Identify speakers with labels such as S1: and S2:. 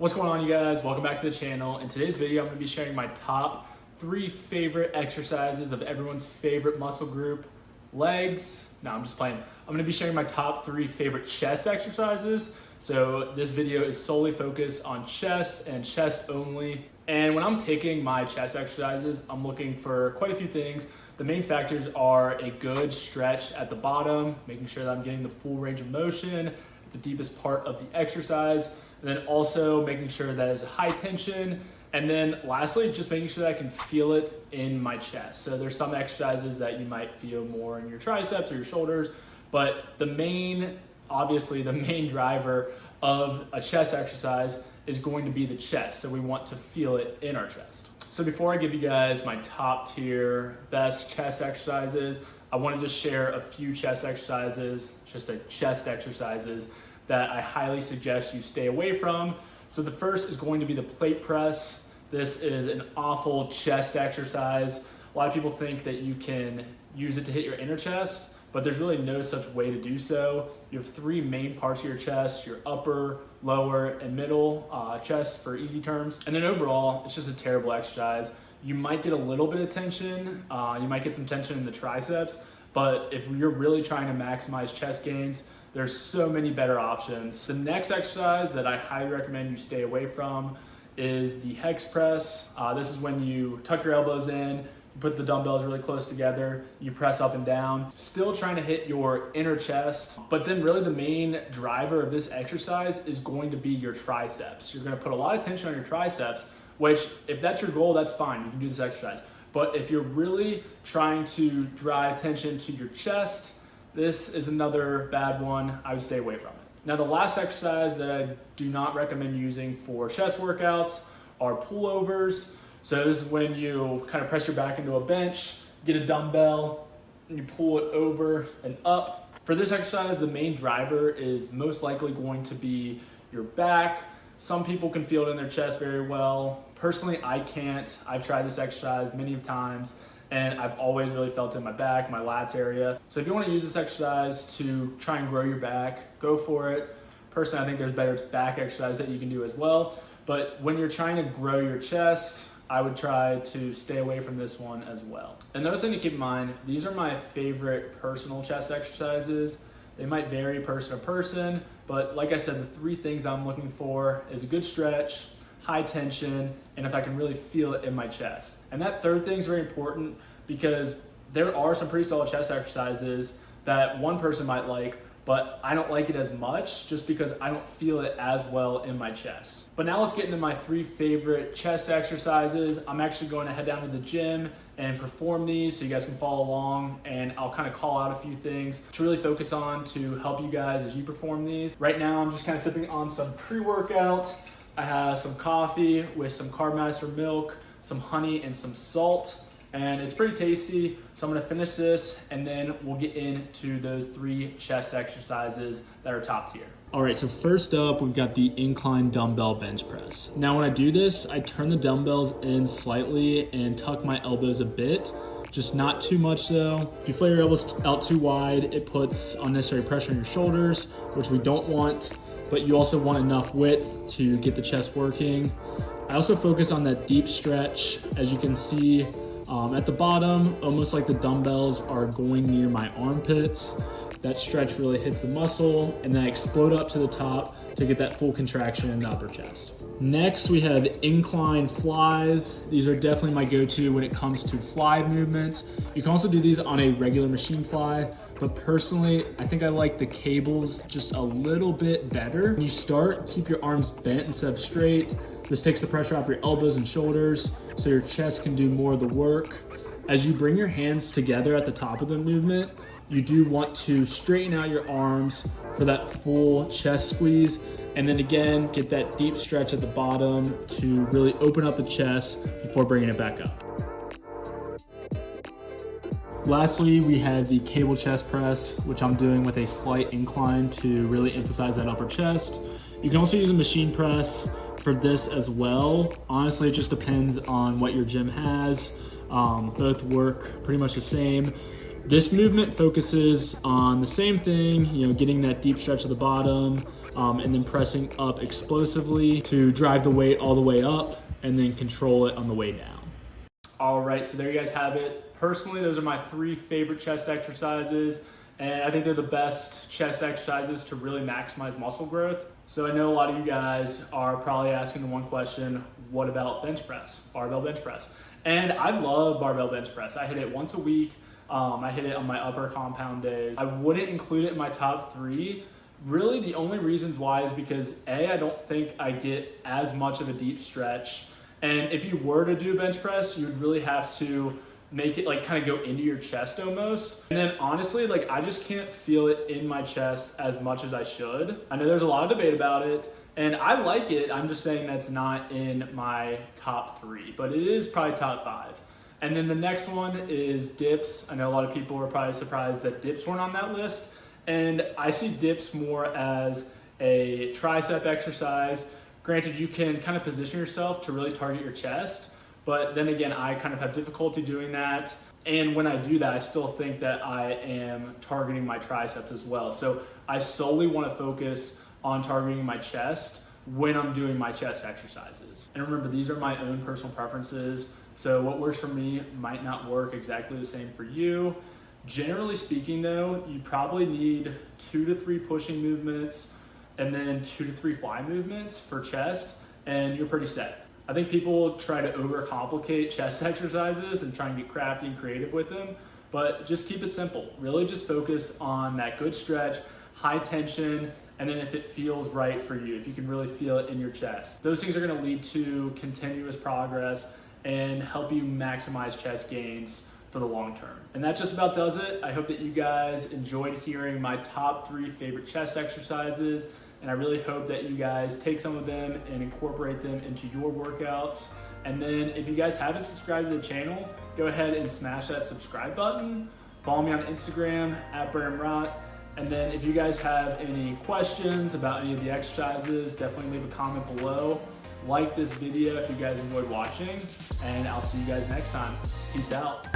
S1: What's going on, you guys? Welcome back to the channel. In today's video, I'm going to be sharing my top 3 favorite exercises of everyone's favorite muscle group, legs. No, I'm just playing. I'm going to be sharing my top 3 favorite chest exercises. So this video is solely focused on chest and chest only. And when I'm picking my chest exercises, I'm looking for quite a few things. The main factors are a good stretch at the bottom, making sure that I'm getting the full range of motion at the deepest part of the exercise. And then also making sure that it's high tension. And then lastly, just making sure that I can feel it in my chest. So there's some exercises that you might feel more in your triceps or your shoulders, but obviously the main driver of a chest exercise is going to be the chest. So we want to feel it in our chest. So before I give you guys my top tier best chest exercises, I wanted to share a few chest exercises, that I highly suggest you stay away from. So the first is going to be the plate press. This is an awful chest exercise. A lot of people think that you can use it to hit your inner chest, but there's really no such way to do so. You have 3 main parts of your chest: your upper, lower, and middle chest for easy terms. And then overall, it's just a terrible exercise. You might get a little bit of tension. You might get some tension in the triceps, but if you're really trying to maximize chest gains, there's so many better options. The next exercise that I highly recommend you stay away from is the hex press. This is when you tuck your elbows in, you put the dumbbells really close together, you press up and down, still trying to hit your inner chest. But then really the main driver of this exercise is going to be your triceps. You're gonna put a lot of tension on your triceps, which if that's your goal, that's fine, you can do this exercise. But if you're really trying to drive tension to your chest, this is another bad one. I would stay away from it. Now, the last exercise that I do not recommend using for chest workouts are pullovers. So this is when you kind of press your back into a bench, get a dumbbell, and you pull it over and up. For this exercise, the main driver is most likely going to be your back. Some people can feel it in their chest very well. Personally, I can't. I've tried this exercise many times, and I've always really felt it in my back, my lats area. So if you want to use this exercise to try and grow your back, go for it. Personally, I think there's better back exercise that you can do as well. But when you're trying to grow your chest, I would try to stay away from this one as well. Another thing to keep in mind, these are my favorite personal chest exercises. They might vary person to person, but like I said, the 3 things I'm looking for is a good stretch, high tension, and if I can really feel it in my chest. And that third thing is very important because there are some pretty solid chest exercises that one person might like, but I don't like it as much just because I don't feel it as well in my chest. But now let's get into my 3 favorite chest exercises. I'm actually going to head down to the gym and perform these so you guys can follow along, and I'll kind of call out a few things to really focus on to help you guys as you perform these. Right now, I'm just kind of sipping on some pre-workout. I have some coffee with some Carbmaster milk, some honey, and some salt, and it's pretty tasty. So I'm gonna finish this, and then we'll get into those 3 chest exercises that are top tier. All right, so first up, we've got the incline dumbbell bench press. Now when I do this, I turn the dumbbells in slightly and tuck my elbows a bit, just not too much though. If you flare your elbows out too wide, it puts unnecessary pressure on your shoulders, which we don't want, but you also want enough width to get the chest working. I also focus on that deep stretch. As you can see at the bottom, almost like the dumbbells are going near my armpits. That stretch really hits the muscle, and then I explode up to the top to get that full contraction in the upper chest. Next, we have incline flies. These are definitely my go-to when it comes to fly movements. You can also do these on a regular machine fly, but personally, I think I like the cables just a little bit better. When you start, keep your arms bent instead of straight. This takes the pressure off your elbows and shoulders so your chest can do more of the work. As you bring your hands together at the top of the movement, you do want to straighten out your arms for that full chest squeeze. And then again, get that deep stretch at the bottom to really open up the chest before bringing it back up. Lastly, we have the cable chest press, which I'm doing with a slight incline to really emphasize that upper chest. You can also use a machine press for this as well. Honestly, it just depends on what your gym has. Both work pretty much the same. This movement focuses on the same thing, getting that deep stretch at the bottom, and then pressing up explosively to drive the weight all the way up and then control it on the way down. All right, so there you guys have it. Personally, those are my 3 favorite chest exercises, and I think they're the best chest exercises to really maximize muscle growth. So I know a lot of you guys are probably asking the one question, what about bench press, barbell bench press? And I love barbell bench press. I hit it once a week. I hit it on my upper compound days. I wouldn't include it in my top 3. Really, the only reasons why is because I don't think I get as much of a deep stretch. And if you were to do bench press, you'd really have to make it like kind of go into your chest almost. And then honestly, like I just can't feel it in my chest as much as I should. I know there's a lot of debate about it and I like it. I'm just saying that's not in my top 3, but it is probably top 5. And then the next one is dips. I know a lot of people were probably surprised that dips weren't on that list. And I see dips more as a tricep exercise. Granted, you can kind of position yourself to really target your chest, but then again, I kind of have difficulty doing that. And when I do that, I still think that I am targeting my triceps as well. So I solely want to focus on targeting my chest when I'm doing my chest exercises. And remember, these are my own personal preferences. So what works for me might not work exactly the same for you. Generally speaking though, you probably need 2 to 3 pushing movements and then 2 to 3 fly movements for chest, and you're pretty set. I think people try to overcomplicate chest exercises and try and get crafty and creative with them, but just keep it simple. Really just focus on that good stretch, high tension, and then if it feels right for you, if you can really feel it in your chest. Those things are gonna lead to continuous progress and help you maximize chest gains for the long term. And that just about does it. I hope that you guys enjoyed hearing my top 3 favorite chest exercises, and I really hope that you guys take some of them and incorporate them into your workouts. And then if you guys haven't subscribed to the channel, go ahead and smash that subscribe button. Follow me on Instagram @BrandonRott. And then if you guys have any questions about any of the exercises, definitely leave a comment below. Like this video if you guys enjoyed watching, and I'll see you guys next time. Peace out.